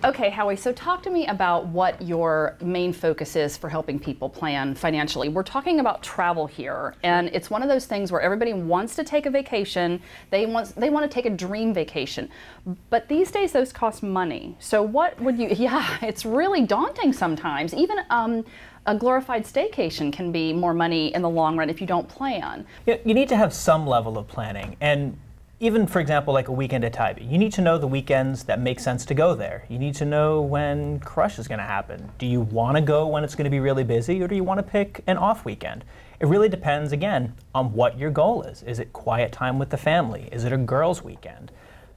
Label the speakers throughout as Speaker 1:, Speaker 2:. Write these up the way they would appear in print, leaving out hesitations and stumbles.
Speaker 1: Okay, Howie, so talk to me about what your main focus is for helping people plan financially. We're talking about travel here, and it's one of those things where everybody wants to take a vacation. They want to take a dream vacation. But these days those cost money. So what would you, yeah, it's really daunting sometimes. Even a glorified staycation can be more money in the long run if you don't plan.
Speaker 2: You need to have some level of planning. And even, for example, like a weekend at Tybee, you need to know the weekends that make sense to go there. You need to know when crush is going to happen. Do you want to go when it's going to be really busy, or do you want to pick an off weekend? It really depends, again, on what your goal is. Is it quiet time with the family? Is it a girls' weekend?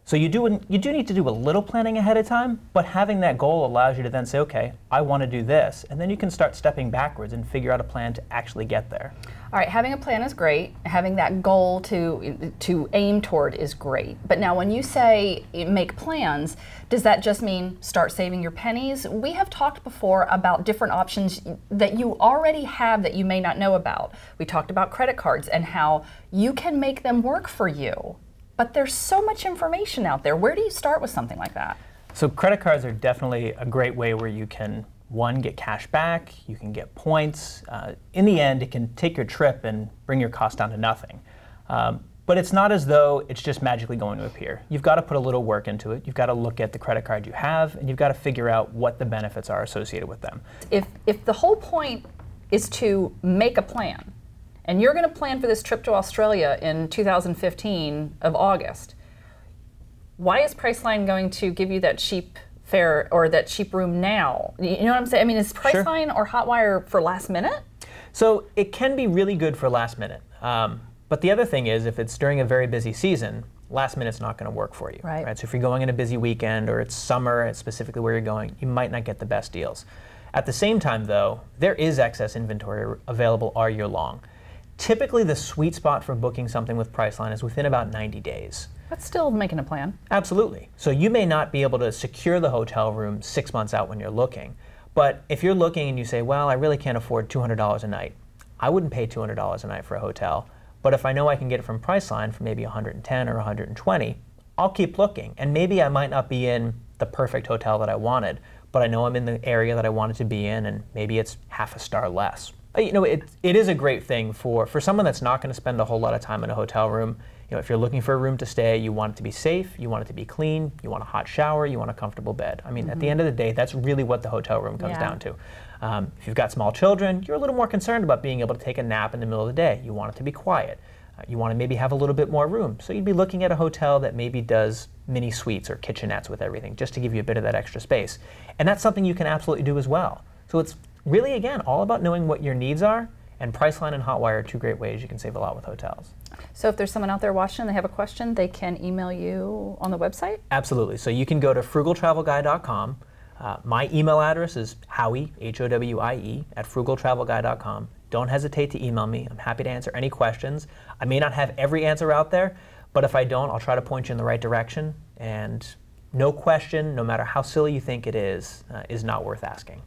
Speaker 2: So you do need to do a little planning ahead of time, but having that goal allows you to then say, okay, I want to do this, and then you can start stepping backwards and figure out a plan to actually get there.
Speaker 1: All right, having a plan is great. Having that goal to aim toward is great. But now when you say make plans, does that just mean start saving your pennies? We have talked before about different options that you already have that you may not know about. We talked about credit cards and how you can make them work for you. But there's so much information out there. Where do you start with something like that?
Speaker 2: So credit cards are definitely a great way where you can, one, get cash back, you can get points. In the end, it can take your trip and bring your cost down to nothing. But it's not as though it's just magically going to appear. You've got to put a little work into it. You've got to look at the credit card you have, and you've got to figure out what the benefits are associated with them.
Speaker 1: If the whole point is to make a plan, and you're going to plan for this trip to Australia in 2015 of August, why is Priceline going to give you that cheap fare or that cheap room now? You know what I'm saying? I mean, is Priceline or Hotwire for last minute?
Speaker 2: So it can be really good for last minute. But the other thing is, if it's during a very busy season, last minute's not going to work for you. Right? So if you're going in a busy weekend or it's summer, it's specifically where you're going, you might not get the best deals. At the same time, though, there is excess inventory available all year long. Typically, the sweet spot for booking something with Priceline is within about 90 days.
Speaker 1: That's still making a plan.
Speaker 2: Absolutely. So you may not be able to secure the hotel room 6 months out when you're looking. But if you're looking and you say, well, I really can't afford $200 a night, I wouldn't pay $200 a night for a hotel. But if I know I can get it from Priceline for maybe $110 or $120, I'll keep looking. And maybe I might not be in the perfect hotel that I wanted, but I know I'm in the area that I wanted to be in, and maybe it's half a star less. You know, it is a great thing for someone that's not going to spend a whole lot of time in a hotel room. You know, if you're looking for a room to stay, you want it to be safe, you want it to be clean, you want a hot shower, you want a comfortable bed. I mean, at the end of the day, that's really what the hotel room comes down to. If you've got small children, you're a little more concerned about being able to take a nap in the middle of the day. You want it to be quiet. You want to maybe have a little bit more room. So you'd be looking at a hotel that maybe does mini suites or kitchenettes with everything, just to give you a bit of that extra space. And that's something you can absolutely do as well. So it's really, again, all about knowing what your needs are, and Priceline and Hotwire are two great ways you can save a lot with hotels.
Speaker 1: So if there's someone out there watching and they have a question, they can email you on the website?
Speaker 2: Absolutely. So you can go to frugaltravelguy.com. My email address is Howie, H-O-W-I-E, at frugaltravelguy.com. Don't hesitate to email me. I'm happy to answer any questions. I may not have every answer out there, but if I don't, I'll try to point you in the right direction. And no question, no matter how silly you think it is not worth asking.